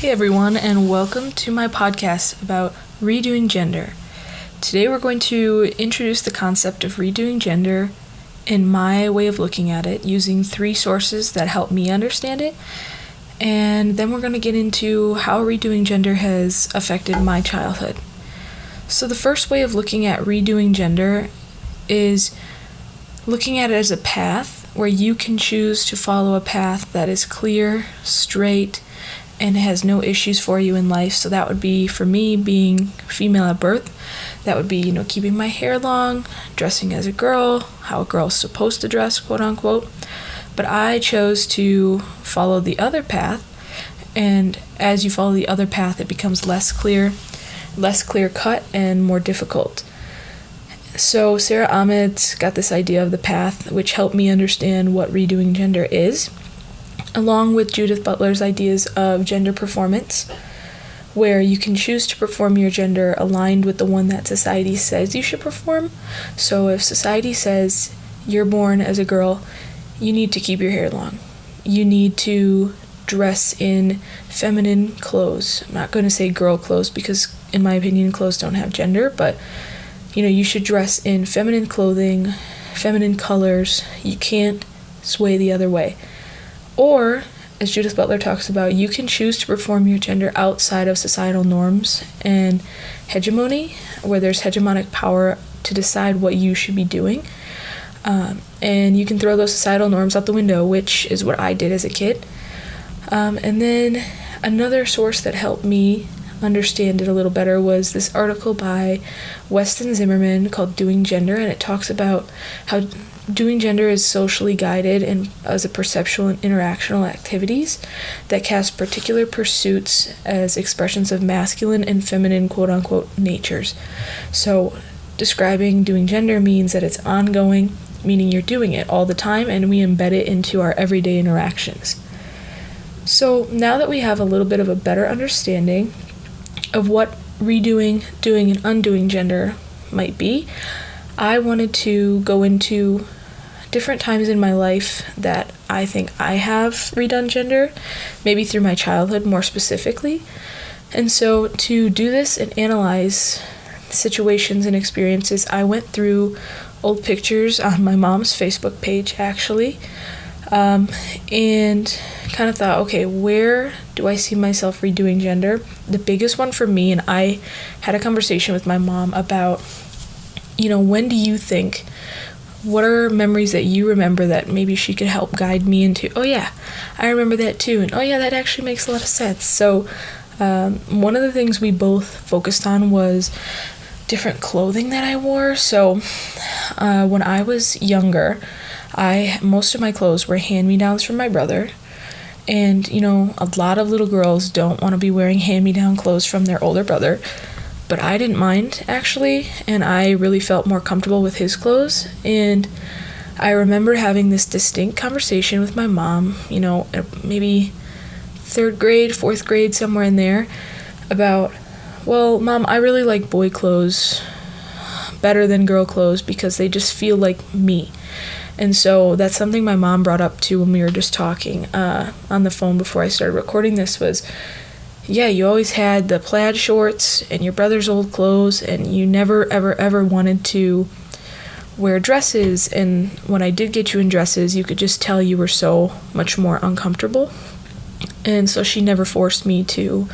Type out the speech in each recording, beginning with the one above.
Hey everyone, and welcome to my podcast about redoing gender. Today we're going to introduce the concept of redoing gender in my way of looking at it, using 3 sources that help me understand it, and then we're going to get into how redoing gender has affected my childhood. So the first way of looking at redoing gender is looking at it as a path where you can choose to follow a path that is clear, straight, and has no issues for you in life. So that would be, for me, being female at birth. That would be, keeping my hair long, dressing as a girl, how a girl's supposed to dress, quote unquote. But I chose to follow the other path, and as you follow the other path, it becomes less clear cut, and more difficult. So Sara Ahmed got this idea of the path, which helped me understand what redoing gender is, along with Judith Butler's ideas of gender performance, where you can choose to perform your gender aligned with the one that society says you should perform. So if society says you're born as a girl, you need to keep your hair long. You need to dress in feminine clothes. I'm not going to say girl clothes because, in my opinion, clothes don't have gender, but you should dress in feminine clothing, feminine colors. You can't sway the other way. Or, as Judith Butler talks about, you can choose to perform your gender outside of societal norms and hegemony, where there's hegemonic power to decide what you should be doing. And you can throw those societal norms out the window, which is what I did as a kid. And then another source that helped me understand it a little better was this article by Weston Zimmerman called Doing Gender, and it talks about how doing gender is socially guided and as a perceptual and interactional activities that cast particular pursuits as expressions of masculine and feminine quote-unquote natures. So describing doing gender means that it's ongoing, meaning you're doing it all the time, and we embed it into our everyday interactions. So now that we have a little bit of a better understanding of what redoing, doing, and undoing gender might be, I wanted to go into different times in my life that I think I have redone gender, maybe through my childhood more specifically. And so to do this and analyze situations and experiences, I went through old pictures on my mom's Facebook page, actually, and kind of thought, okay, where do I see myself redoing gender? The biggest one for me, and I had a conversation with my mom about, when do you think, what are memories that you remember that maybe she could help guide me into, oh yeah, I remember that too, and oh yeah, that actually makes a lot of sense. So one of the things we both focused on was different clothing that I wore. So when I was younger, most of my clothes were hand-me-downs from my brother. And, a lot of little girls don't want to be wearing hand-me-down clothes from their older brother. But I didn't mind, actually, and I really felt more comfortable with his clothes. And I remember having this distinct conversation with my mom, maybe 3rd grade, 4th grade, somewhere in there, about, well, Mom, I really like boy clothes better than girl clothes because they just feel like me. And so that's something my mom brought up too when we were just talking on the phone before I started recording this was, yeah, you always had the plaid shorts and your brother's old clothes, and you never, ever, ever wanted to wear dresses. And when I did get you in dresses, you could just tell you were so much more uncomfortable. And so she never forced me to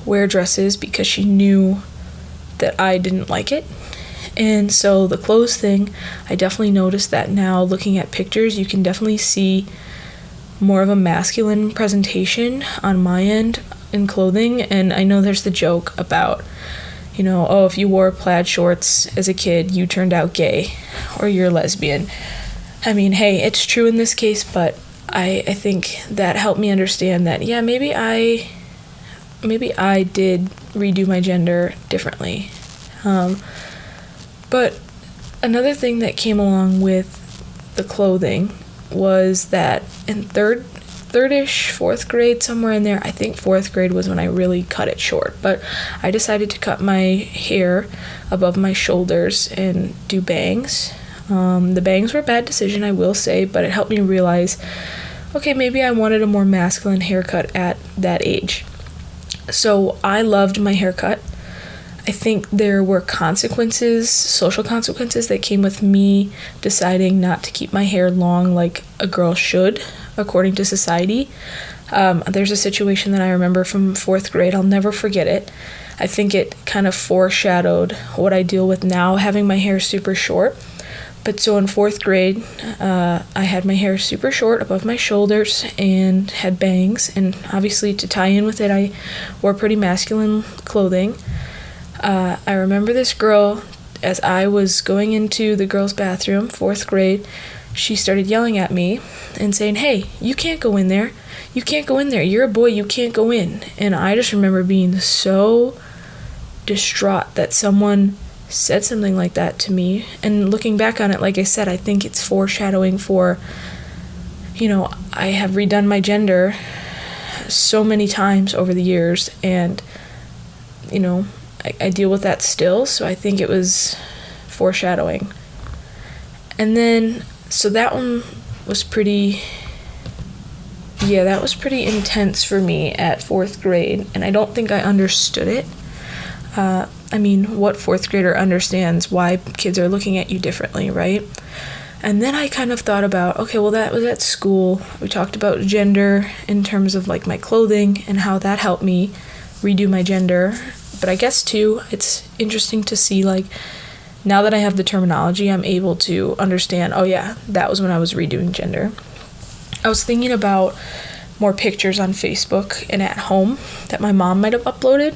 wear dresses because she knew that I didn't like it. And so the clothes thing, I definitely noticed that now looking at pictures, you can definitely see more of a masculine presentation on my end in clothing. And I know there's the joke about, if you wore plaid shorts as a kid, you turned out gay or you're lesbian. I mean, hey, it's true in this case, but I think that helped me understand that, yeah, maybe I did redo my gender differently. But another thing that came along with the clothing was that in third-ish, 4th grade, somewhere in there, I think 4th grade was when I really cut it short, but I decided to cut my hair above my shoulders and do bangs. The bangs were a bad decision, I will say, but it helped me realize, okay, maybe I wanted a more masculine haircut at that age. So I loved my haircut. I think there were consequences, social consequences, that came with me deciding not to keep my hair long like a girl should, according to society. There's a situation that I remember from 4th grade. I'll never forget it. I think it kind of foreshadowed what I deal with now, having my hair super short. But so in 4th grade, I had my hair super short above my shoulders and had bangs. And obviously, to tie in with it, I wore pretty masculine clothing. I remember this girl, as I was going into the girls' bathroom, 4th grade, she started yelling at me and saying, "Hey, you can't go in there. You can't go in there. You're a boy. You can't go in." And I just remember being so distraught that someone said something like that to me. And looking back on it, like I said, I think it's foreshadowing for, I have redone my gender so many times over the years, and, I deal with that still, so I think it was foreshadowing. And then, so that one was pretty intense for me at 4th grade, and I don't think I understood it. What 4th grader understands why kids are looking at you differently, right? And then I kind of thought about, okay, well, that was at school. We talked about gender in terms of like my clothing and how that helped me redo my gender. But I guess too, it's interesting to see, like, now that I have the terminology, I'm able to understand, oh yeah, that was when I was redoing gender. I was thinking about more pictures on Facebook and at home that my mom might have uploaded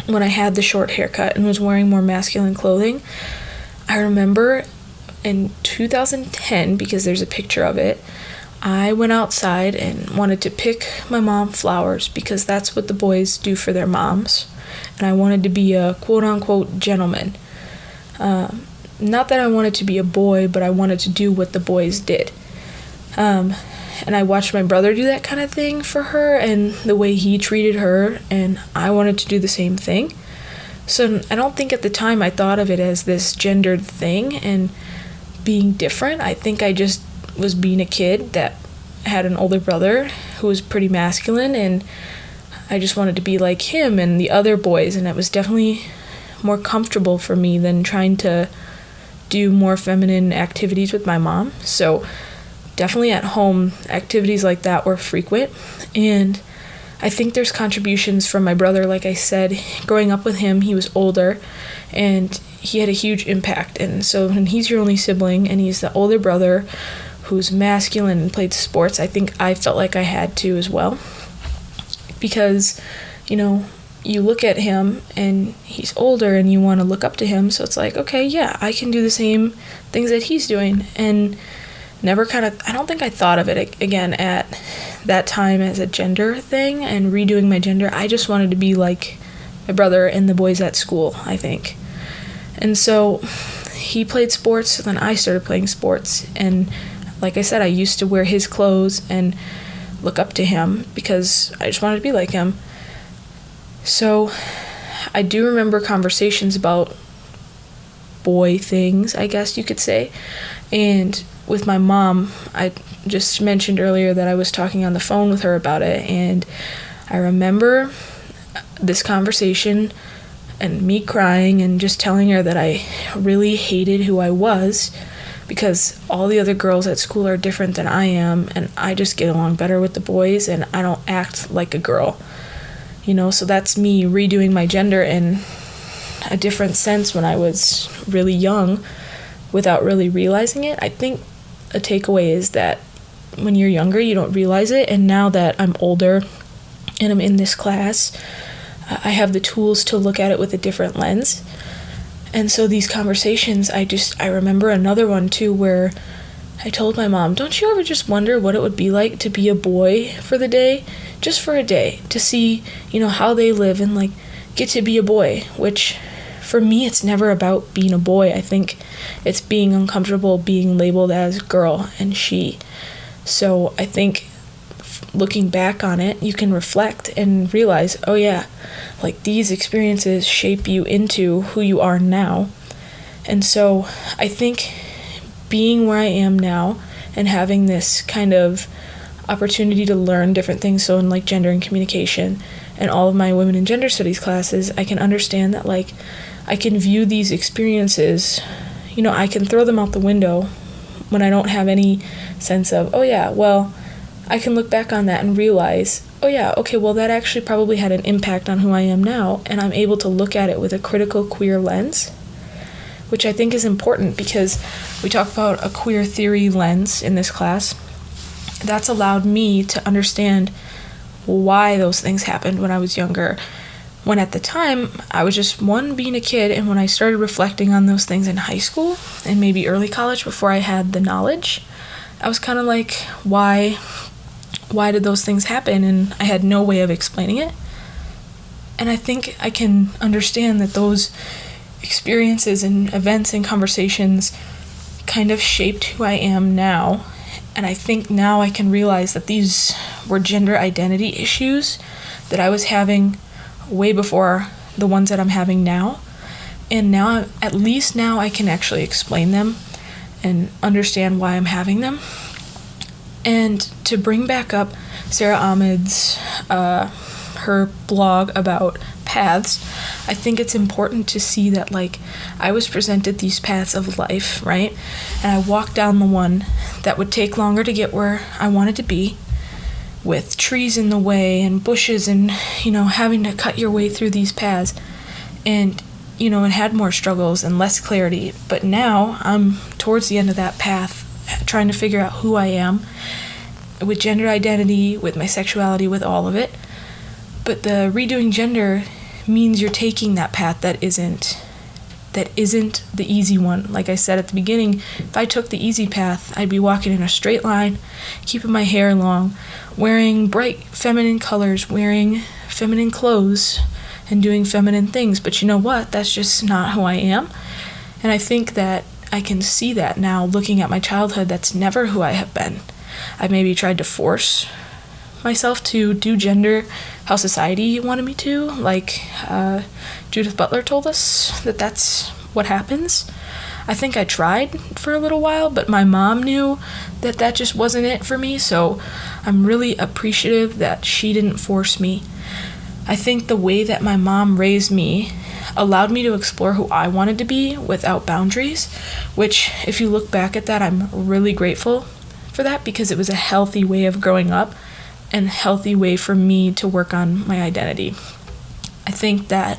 when I had the short haircut and was wearing more masculine clothing. I remember in 2010, because there's a picture of it, I went outside and wanted to pick my mom flowers because that's what the boys do for their moms. And I wanted to be a quote-unquote gentleman. Not that I wanted to be a boy, but I wanted to do what the boys did. And I watched my brother do that kind of thing for her and the way he treated her, and I wanted to do the same thing. So I don't think at the time I thought of it as this gendered thing and being different. I think I just was being a kid that had an older brother who was pretty masculine, and I just wanted to be like him and the other boys, and it was definitely more comfortable for me than trying to do more feminine activities with my mom. So definitely at home, activities like that were frequent, and I think there's contributions from my brother. Like I said, growing up with him, he was older, and he had a huge impact. And so when he's your only sibling, and he's the older brother who's masculine and played sports, I think I felt like I had to as well. Because, you look at him, and he's older, and you want to look up to him, so it's like, okay, yeah, I can do the same things that he's doing. And I don't think I thought of it again at that time as a gender thing and redoing my gender. I just wanted to be like my brother and the boys at school, I think. And so he played sports, so then I started playing sports. And like I said, I used to wear his clothes and look up to him because I just wanted to be like him. So I do remember conversations about boy things, I guess you could say. And with my mom, I just mentioned earlier that I was talking on the phone with her about it, and I remember this conversation and me crying and just telling her that I really hated who I was because all the other girls at school are different than I am, and I just get along better with the boys, and I don't act like a girl. So that's me redoing my gender in a different sense when I was really young without really realizing it. I think a takeaway is that when you're younger, you don't realize it, and now that I'm older and I'm in this class, I have the tools to look at it with a different lens. And so these conversations, I remember another one too where I told my mom, don't you ever just wonder what it would be like to be a boy for the day? Just for a day, to see, how they live and like get to be a boy, which for me, it's never about being a boy. I think it's being uncomfortable being labeled as girl and she. So I think looking back on it, you can reflect and realize, oh yeah, like these experiences shape you into who you are now. And so I think being where I am now and having this kind of opportunity to learn different things, so in like gender and communication, in all of my women and gender studies classes, I can understand that, like, I can view these experiences, I can throw them out the window when I don't have any sense of, oh yeah, well, I can look back on that and realize, oh yeah, okay, well, that actually probably had an impact on who I am now, and I'm able to look at it with a critical queer lens, which I think is important because we talk about a queer theory lens in this class. That's allowed me to understand why those things happened when I was younger, when at the time I was just being a kid, and when I started reflecting on those things in high school and maybe early college before I had the knowledge, I was kind of like, why did those things happen? And I had no way of explaining it. And I think I can understand that those experiences and events and conversations kind of shaped who I am now. And I think now I can realize that these were gender identity issues that I was having way before the ones that I'm having now. And now, at least now, I can actually explain them and understand why I'm having them. And to bring back up Sarah Ahmed's, her blog about paths, I think it's important to see that, like, I was presented these paths of life, right? And I walked down the one that would take longer to get where I wanted to be, with trees in the way and bushes and, having to cut your way through these paths. And, it had more struggles and less clarity. But now I'm towards the end of that path, trying to figure out who I am with gender identity, with my sexuality, with all of it. But the redoing gender means you're taking that path that isn't the easy one. Like I said at the beginning, if I took the easy path, I'd be walking in a straight line, keeping my hair long, wearing bright feminine colors, wearing feminine clothes, and doing feminine things. But you know what? That's just not who I am. And I think that I can see that now, looking at my childhood. That's never who I have been. I maybe tried to force myself to do gender how society wanted me to, like Judith Butler told us that that's what happens. I think I tried for a little while, but my mom knew that that just wasn't it for me, so I'm really appreciative that she didn't force me. I think the way that my mom raised me allowed me to explore who I wanted to be without boundaries, which, if you look back at that, I'm really grateful for that, because it was a healthy way of growing up and a healthy way for me to work on my identity. I think that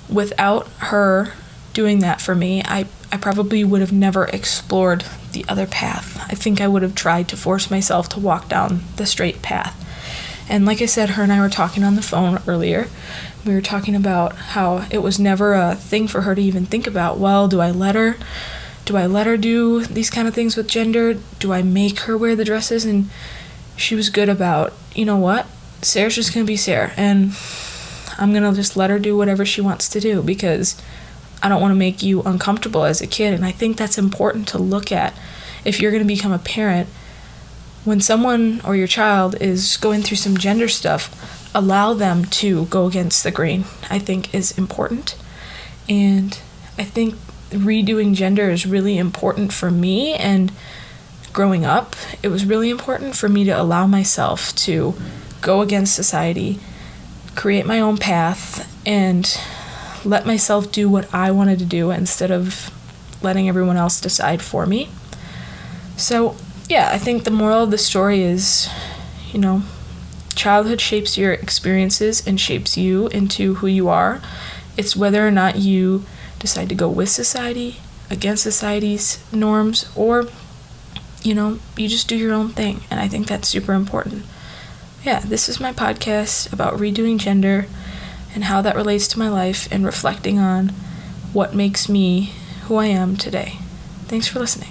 without her doing that for me, I probably would have never explored the other path. I think I would have tried to force myself to walk down the straight path. And like I said, her and I were talking on the phone earlier. We were talking about how it was never a thing for her to even think about, well, do I let her do these kind of things with gender? Do I make her wear the dresses? And she was good about, you know what, Sarah's just going to be Sarah, and I'm going to just let her do whatever she wants to do, because I don't want to make you uncomfortable as a kid. And I think that's important to look at if you're going to become a parent. When someone or your child is going through some gender stuff, allow them to go against the grain, I think is important. And I think redoing gender is really important for me, and growing up, it was really important for me to allow myself to go against society, create my own path, and let myself do what I wanted to do instead of letting everyone else decide for me. So, yeah, I think the moral of the story is, childhood shapes your experiences and shapes you into who you are. It's whether or not you decide to go with society, against society's norms, or you just do your own thing. And I think that's super important. Yeah, this is my podcast about redoing gender and how that relates to my life, and reflecting on what makes me who I am today. Thanks for listening.